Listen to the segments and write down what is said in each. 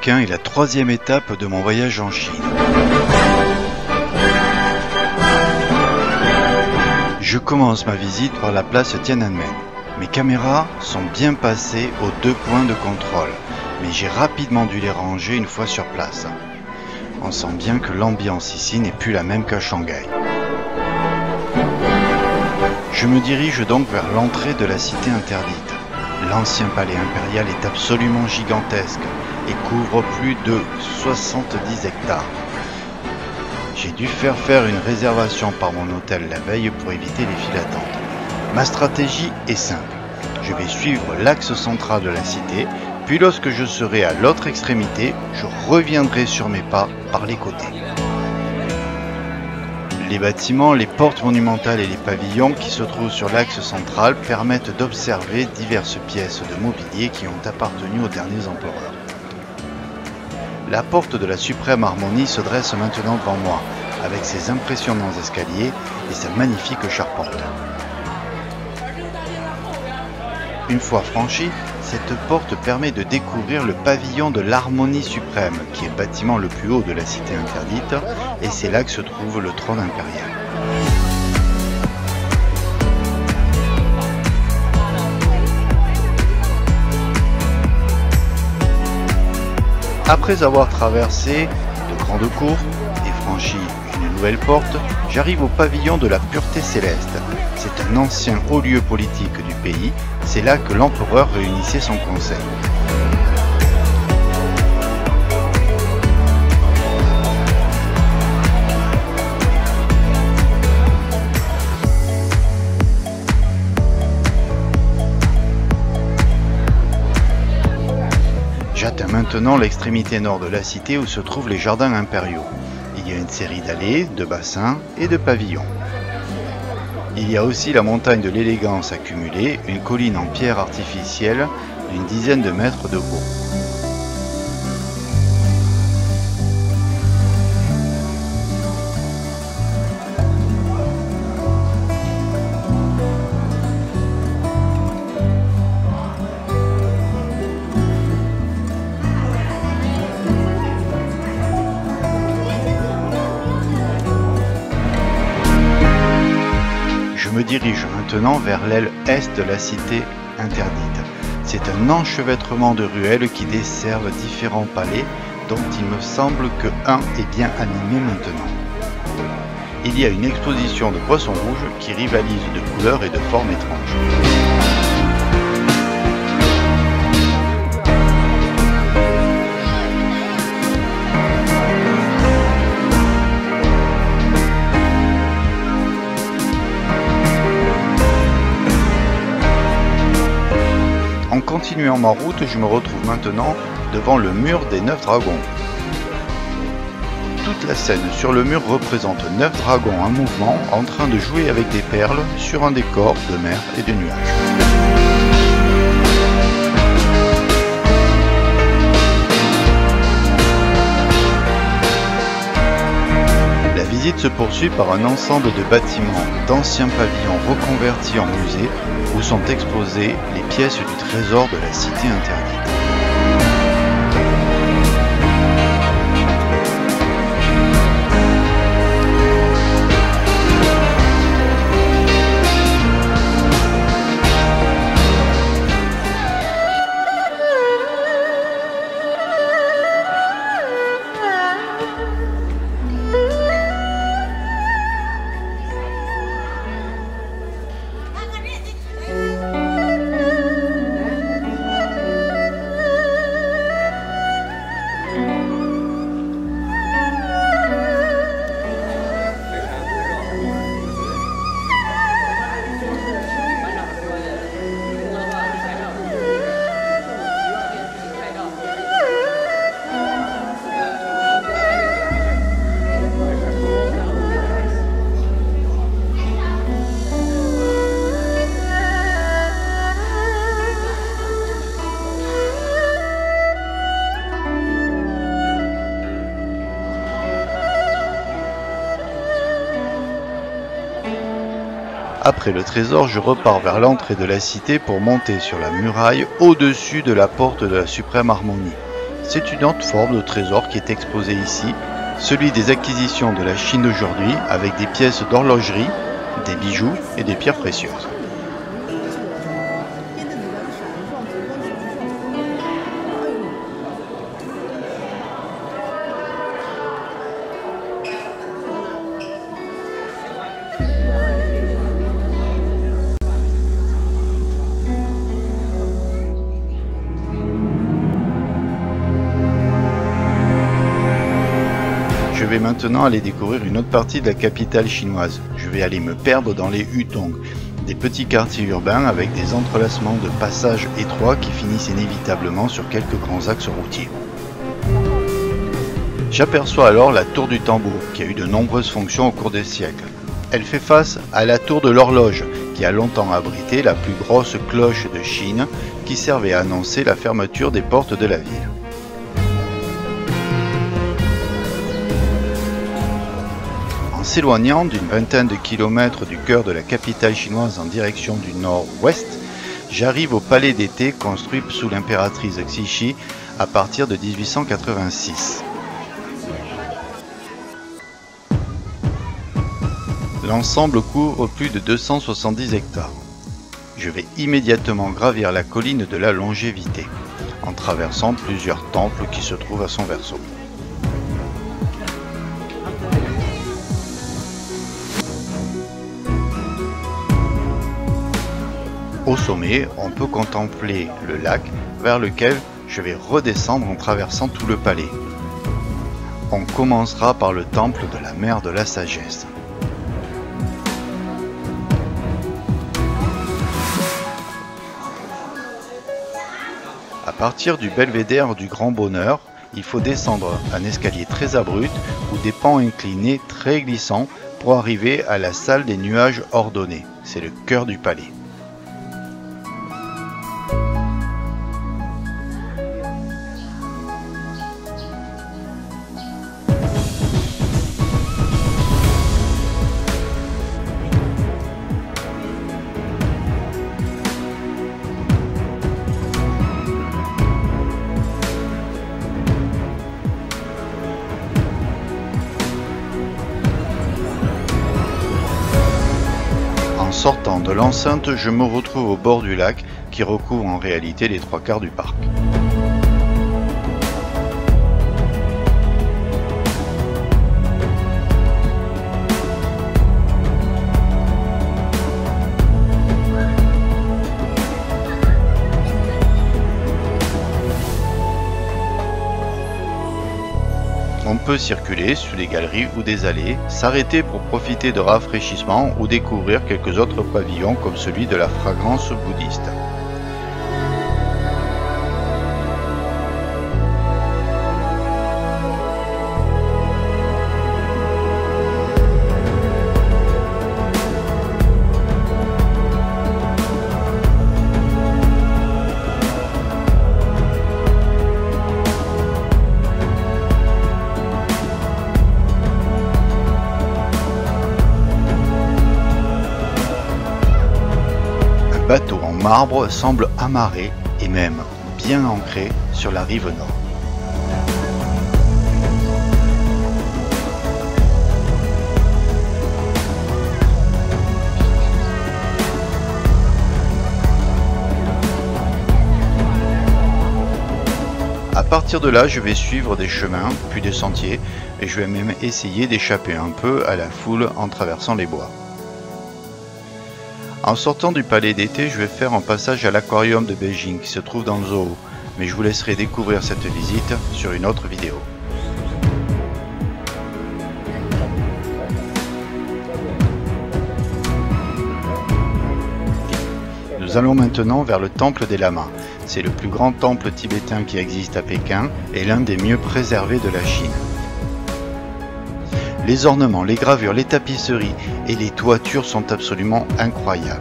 Pékin est la troisième étape de mon voyage en Chine. Je commence ma visite par la place Tiananmen. Mes caméras sont bien passées aux 2 points de contrôle, mais j'ai rapidement dû les ranger une fois sur place. On sent bien que l'ambiance ici n'est plus la même qu'à Shanghai. Je me dirige donc vers l'entrée de la cité interdite. L'ancien palais impérial est absolument gigantesque et couvre plus de 70 hectares. J'ai dû faire une réservation par mon hôtel la veille pour éviter les files d'attente. Ma stratégie est simple. Je vais suivre l'axe central de la cité, puis lorsque je serai à l'autre extrémité, je reviendrai sur mes pas par les côtés. Les bâtiments, les portes monumentales et les pavillons qui se trouvent sur l'axe central permettent d'observer diverses pièces de mobilier qui ont appartenu aux derniers empereurs. La porte de la suprême harmonie se dresse maintenant devant moi, avec ses impressionnants escaliers et sa magnifique charpente. Une fois franchie, cette porte permet de découvrir le pavillon de l'Harmonie suprême, qui est le bâtiment le plus haut de la cité interdite, et c'est là que se trouve le trône impérial. Après avoir traversé de grandes cours et franchi une nouvelle porte, j'arrive au pavillon de la pureté céleste. C'est un ancien haut lieu politique du pays, c'est là que l'empereur réunissait son conseil. J'atteins maintenant l'extrémité nord de la cité où se trouvent les jardins impériaux. Il y a une série d'allées, de bassins et de pavillons. Il y a aussi la montagne de l'élégance accumulée, une colline en pierre artificielle d'une dizaine de mètres de haut. Je me dirige maintenant vers l'aile est de la cité interdite. C'est un enchevêtrement de ruelles qui desservent différents palais dont il me semble que un est bien animé maintenant. Il y a une exposition de poissons rouges qui rivalisent de couleurs et de formes étranges. En continuant ma route, je me retrouve maintenant devant le mur des 9 dragons. Toute la scène sur le mur représente 9 dragons en mouvement en train de jouer avec des perles sur un décor de mer et de nuages. La visite se poursuit par un ensemble de bâtiments d'anciens pavillons reconvertis en musée où sont exposées les pièces du trésor de la cité interdite. Après le trésor, je repars vers l'entrée de la cité pour monter sur la muraille au-dessus de la porte de la Suprême Harmonie. C'est une autre forme de trésor qui est exposée ici, celui des acquisitions de la Chine d'aujourd'hui avec des pièces d'horlogerie, des bijoux et des pierres précieuses. Je vais maintenant aller découvrir une autre partie de la capitale chinoise. Je vais aller me perdre dans les Hutong, des petits quartiers urbains avec des entrelacements de passages étroits qui finissent inévitablement sur quelques grands axes routiers. J'aperçois alors la tour du tambour, qui a eu de nombreuses fonctions au cours des siècles. Elle fait face à la tour de l'horloge, qui a longtemps abrité la plus grosse cloche de Chine, qui servait à annoncer la fermeture des portes de la ville. En s'éloignant d'une vingtaine de kilomètres du cœur de la capitale chinoise en direction du nord-ouest, j'arrive au palais d'été construit sous l'impératrice Cixi à partir de 1886. L'ensemble couvre plus de 270 hectares. Je vais immédiatement gravir la colline de la longévité, en traversant plusieurs temples qui se trouvent à son verso. Au sommet, on peut contempler le lac vers lequel je vais redescendre en traversant tout le palais. On commencera par le temple de la mère de la sagesse. À partir du belvédère du Grand Bonheur, il faut descendre un escalier très abrupt ou des pans inclinés très glissants pour arriver à la salle des nuages ordonnés. C'est le cœur du palais. En sortant de l'enceinte, je me retrouve au bord du lac qui recouvre en réalité les 3/4 du parc. On peut circuler sous des galeries ou des allées, s'arrêter pour profiter de rafraîchissements ou découvrir quelques autres pavillons comme celui de la fragrance bouddhiste. Le bateau en marbre semble amarré et même bien ancré sur la rive nord. À partir de là, je vais suivre des chemins, puis des sentiers, et je vais même essayer d'échapper un peu à la foule en traversant les bois. En sortant du palais d'été, je vais faire un passage à l'aquarium de Beijing qui se trouve dans le zoo, mais je vous laisserai découvrir cette visite sur une autre vidéo. Nous allons maintenant vers le temple des lamas. C'est le plus grand temple tibétain qui existe à Pékin et l'un des mieux préservés de la Chine. Les ornements, les gravures, les tapisseries et les toitures sont absolument incroyables.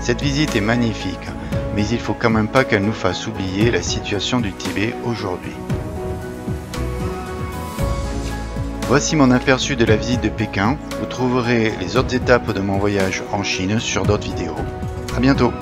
Cette visite est magnifique, mais il ne faut quand même pas qu'elle nous fasse oublier la situation du Tibet aujourd'hui. Voici mon aperçu de la visite de Pékin. Vous trouverez les autres étapes de mon voyage en Chine sur d'autres vidéos. À bientôt!